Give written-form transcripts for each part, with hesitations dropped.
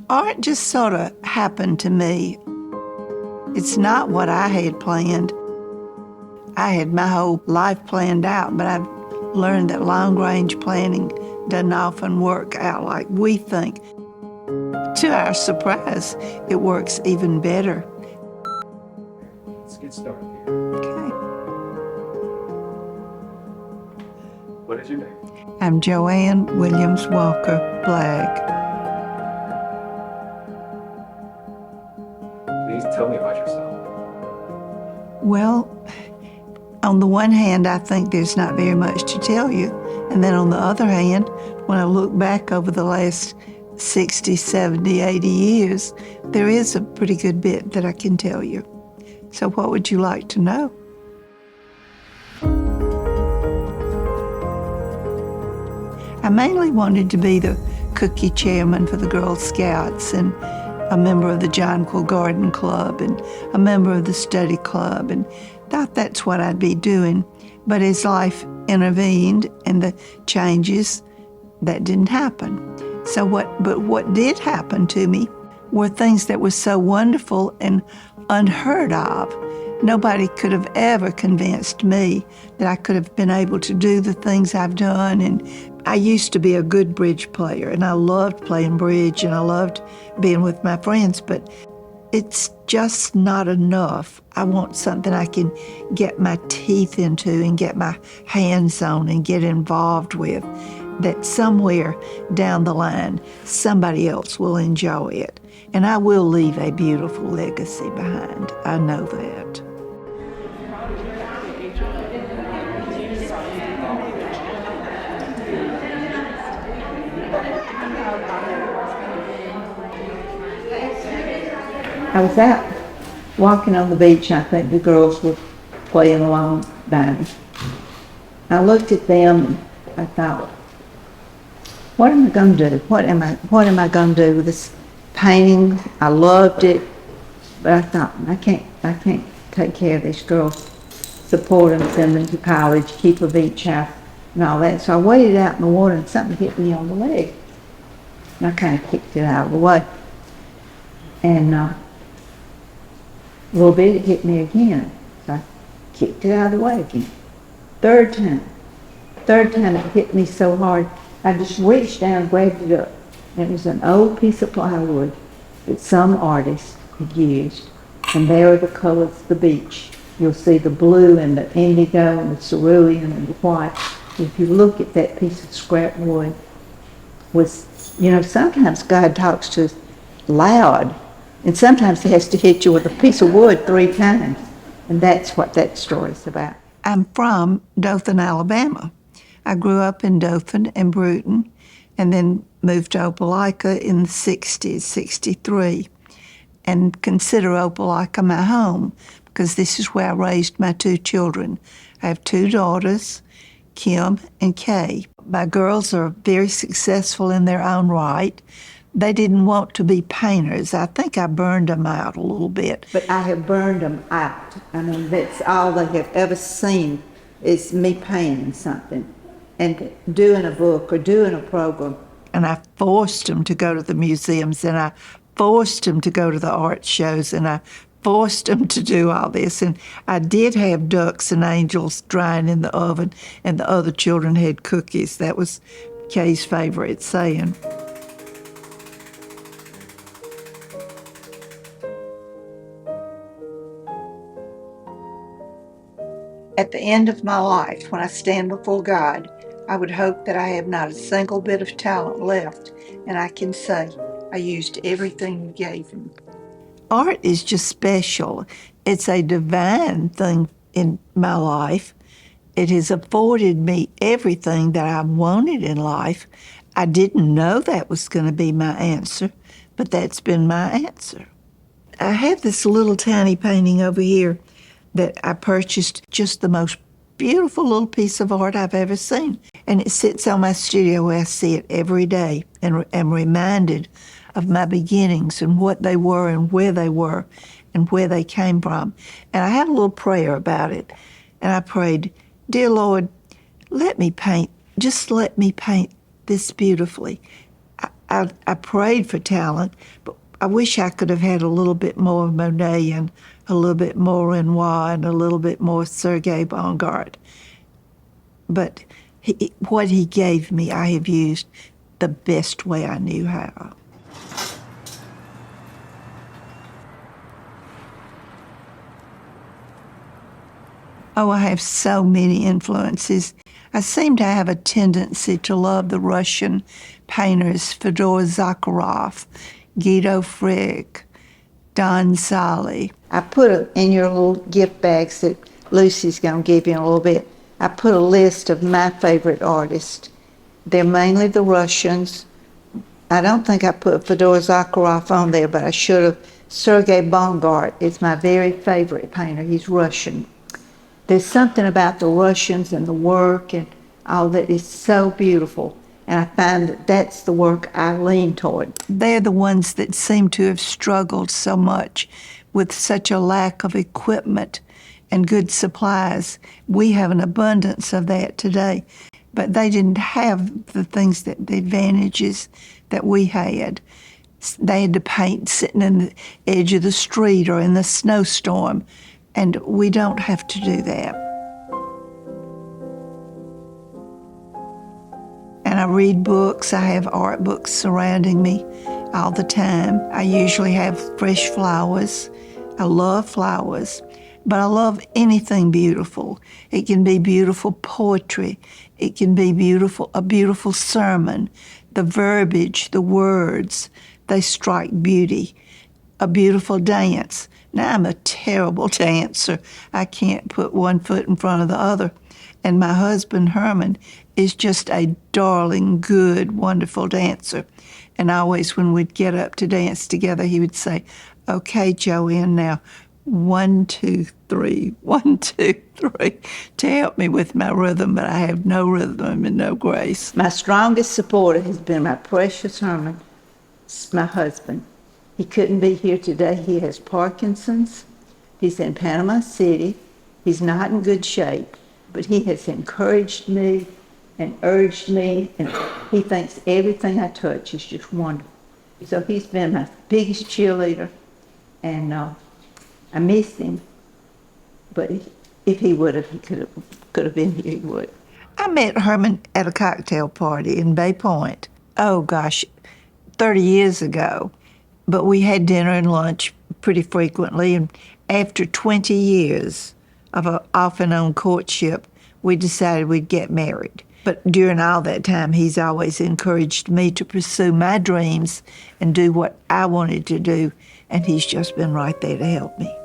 Art just sort of happened to me. It's not what I had planned. I had my whole life planned out, but I've learned that long-range planning doesn't often work out like we think. To our surprise, it works even better. Let's get started here. Okay. What is your name? I'm Joanne Williams Walker Blagg. Please tell me about yourself. Well, on the one hand, I think there's not very much to tell you. And then on the other hand, when I look back over the last 60, 70, 80 years, there is a pretty good bit that I can tell you. So what would you like to know? I mainly wanted to be the cookie chairman for the Girl Scouts and a member of the Jonquil Garden Club and a member of the study club, and thought that's what I'd be doing. But as life intervened and the changes, that didn't happen. But what did happen to me were things that were so wonderful and unheard of. Nobody could have ever convinced me that I could have been able to do the things I've done. And I used to be a good bridge player, and I loved playing bridge, and I loved being with my friends, but it's just not enough. I want something I can get my teeth into and get my hands on and get involved with, that somewhere down the line, somebody else will enjoy it. And I will leave a beautiful legacy behind. I know that. I was out walking on the beach, and I think the girls were playing along by me. I looked at them and I thought, what am I going to do? What am I going to do with this painting? I loved it, but I thought, I can't take care of these girls, support them, send them to college, keep a beach house and all that. So I waded out in the water and something hit me on the leg. And I kind of kicked it out of the way. And a little bit, it hit me again. So I kicked it out of the way again. Third time it hit me so hard, I just reached down and grabbed it up. It was an old piece of plywood that some artist had used. And there are the colors of the beach. You'll see the blue and the indigo and the cerulean and the white. If you look at that piece of scrap wood, sometimes God talks to us loud, and sometimes he has to hit you with a piece of wood 3 times. And that's what that story's about. I'm from Dothan, Alabama. I grew up in Dothan and Brewton, and then moved to Opelika in the 60s, 63, and consider Opelika my home because this is where I raised my 2 children. I have 2 daughters, Kim and Kay. My girls are very successful in their own right. They didn't want to be painters. I think I burned them out a little bit. But I have burned them out. I mean, that's all they have ever seen is me painting something and doing a book or doing a program. And I forced them to go to the museums, and I forced them to go to the art shows, and I forced them to do all this. And I did have ducks and angels drying in the oven, and the other children had cookies. That was Kay's favorite saying. At the end of my life, when I stand before God, I would hope that I have not a single bit of talent left, and I can say I used everything you gave me. Art is just special. It's a divine thing in my life. It has afforded me everything that I wanted in life. I didn't know that was going to be my answer, but that's been my answer. I have this little tiny painting over here that I purchased, just the most beautiful little piece of art I've ever seen. And it sits on my studio where I see it every day and am reminded of my beginnings and what they were and where they came from. And I had a little prayer about it. And I prayed, dear Lord, just let me paint this beautifully. I prayed for talent, but I wish I could have had a little bit more of Monet and a little bit more Renoir and a little bit more Sergei Bongard. But what he gave me, I have used the best way I knew how. Oh, I have so many influences. I seem to have a tendency to love the Russian painters Fyodor Zakharov, Guido Frick, Don Sali. I put in your little gift bags that Lucy's going to give you in a little bit, I put a list of my favorite artists. They're mainly the Russians. I don't think I put Fyodor Zakharov on there, but I should have. Sergei Bongard is my very favorite painter. He's Russian. There's something about the Russians and the work and all that is so beautiful. And I find that that's the work I lean toward. They're the ones that seem to have struggled so much with such a lack of equipment and good supplies. We have an abundance of that today, but they didn't have the things the advantages that we had. They had to paint sitting in the edge of the street or in the snowstorm, and we don't have to do that. And I read books. I have art books surrounding me all the time. I usually have fresh flowers. I love flowers, but I love anything beautiful. It can be beautiful poetry. It can be a beautiful sermon. The verbiage, the words, they strike beauty. A beautiful dance. Now, I'm a terrible dancer. I can't put one foot in front of the other. And my husband, Herman, is just a darling, good, wonderful dancer. And always when we'd get up to dance together, he would say, "Okay, Joanne, now 1, 2, 3, 1, 2, 3, to help me with my rhythm, but I have no rhythm and no grace. My strongest supporter has been my precious Herman, my husband. He couldn't be here today. He has Parkinson's. He's in Panama City. He's not in good shape, but he has encouraged me and urged me, and he thinks everything I touch is just wonderful. So he's been my biggest cheerleader, and I miss him, but if he would have, he could have been here, he would. I met Herman at a cocktail party in Bay Point. Oh gosh, 30 years ago. But we had dinner and lunch pretty frequently, and after 20 years of an off and on courtship, we decided we'd get married. But during all that time, he's always encouraged me to pursue my dreams and do what I wanted to do, and he's just been right there to help me.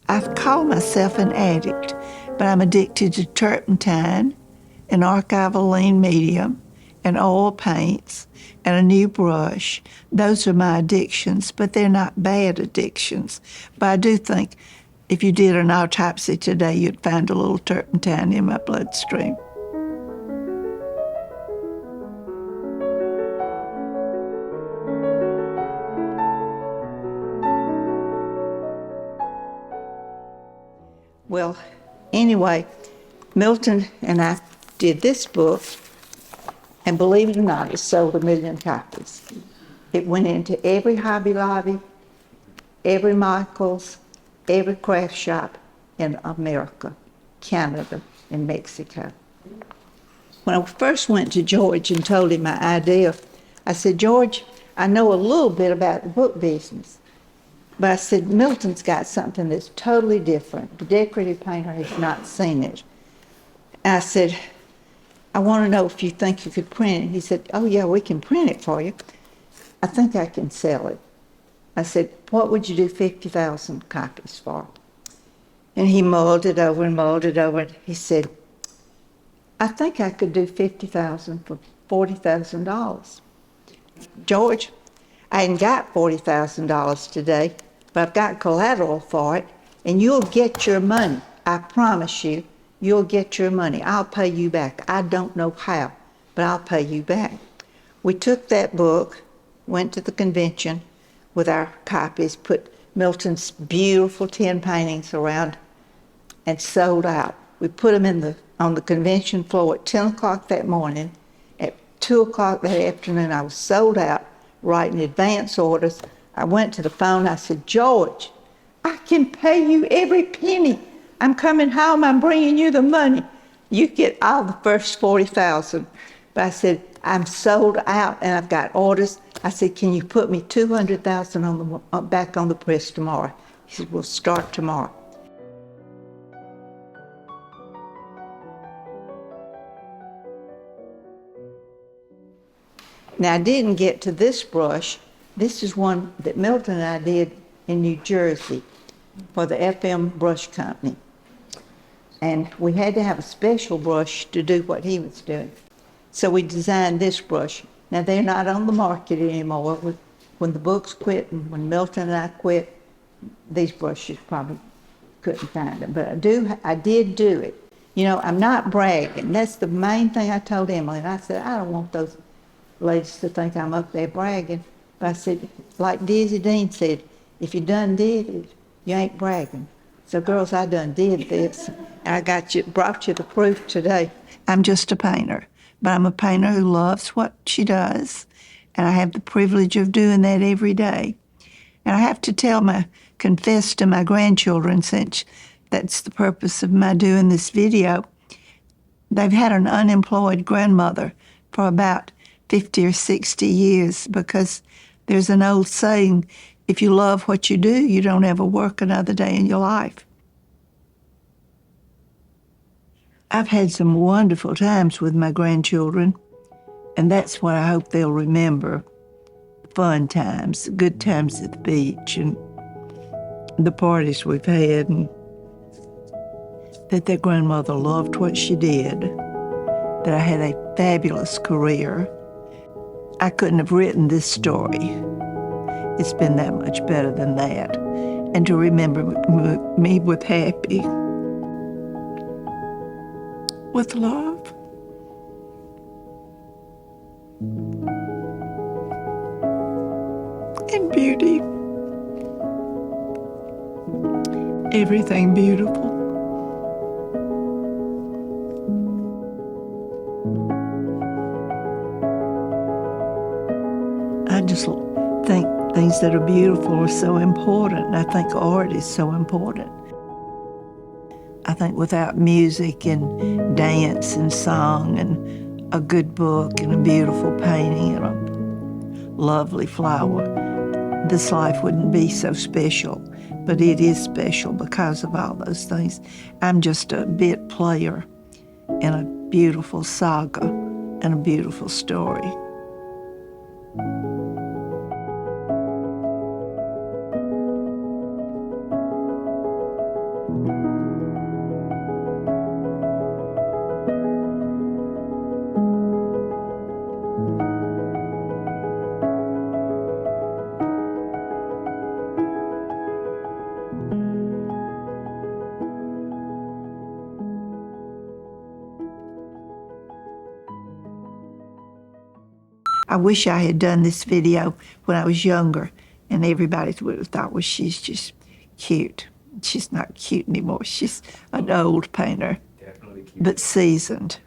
I call myself an addict, but I'm addicted to turpentine, an archival lean medium, and oil paints, and a new brush. Those are my addictions, but they're not bad addictions. But I do think if you did an autopsy today, you'd find a little turpentine in my bloodstream. Well, anyway, Milton and I did this book, and believe it or not, it sold 1 million copies. It went into every Hobby Lobby, every Michael's, every craft shop in America, Canada, and Mexico. When I first went to George and told him my idea, I said, "George, I know a little bit about the book business, but I said, Milton's got something that's totally different. The decorative painter has not seen it." And I said, "I want to know if you think you could print it." He said, "Oh yeah, we can print it for you. I think I can sell it." I said, "What would you do 50,000 copies for?" And he mulled it over and mulled it over. And he said, "I think I could do 50,000 for $40,000. George, I ain't got $40,000 today, but I've got collateral for it, and you'll get your money. I promise you, you'll get your money. I'll pay you back. I don't know how, but I'll pay you back." We took that book, went to the convention with our copies, put Milton's beautiful 10 paintings around and sold out. We put them on the convention floor at 10 o'clock that morning. At 2 o'clock that afternoon, I was sold out, writing advance orders. I went to the phone. I said, George, I can pay you every penny. I'm coming home. I'm bringing you the money. You get all the first 40,000. But I said, I'm sold out and I've got orders. I said, can you put me 200,000 back on the press tomorrow? He said, we'll start tomorrow. Now, I didn't get to this brush. This is one that Milton and I did in New Jersey for the FM Brush Company. And we had to have a special brush to do what he was doing. So we designed this brush. Now, they're not on the market anymore. When the books quit and when Milton and I quit, these brushes probably couldn't find them. But I did do it. You know, I'm not bragging. That's the main thing I told Emily. And I said, I don't want those ladies to think I'm up there bragging. But I said, like Dizzy Dean said, if you done did it, you ain't bragging. So girls, I done did this. And I brought you the proof today. I'm just a painter, but I'm a painter who loves what she does. And I have the privilege of doing that every day. And I have to confess to my grandchildren, since that's the purpose of my doing this video. They've had an unemployed grandmother for about 50 or 60 years, because there's an old saying, if you love what you do, you don't ever work another day in your life. I've had some wonderful times with my grandchildren, and that's what I hope they'll remember. Fun times, good times at the beach, and the parties we've had, and that their grandmother loved what she did, that I had a fabulous career. I couldn't have written this story. It's been that much better than that. And to remember me with happy, with love. And beauty. Everything beautiful. I just think things that are beautiful are so important. And I think art is so important. I think without music and dance and song and a good book and a beautiful painting and a lovely flower, this life wouldn't be so special. But it is special because of all those things. I'm just a bit player in a beautiful saga and a beautiful story. I wish I had done this video when I was younger, and everybody would have thought, well, she's just cute. She's not cute anymore. She's an old painter, Definitely cute. but seasoned.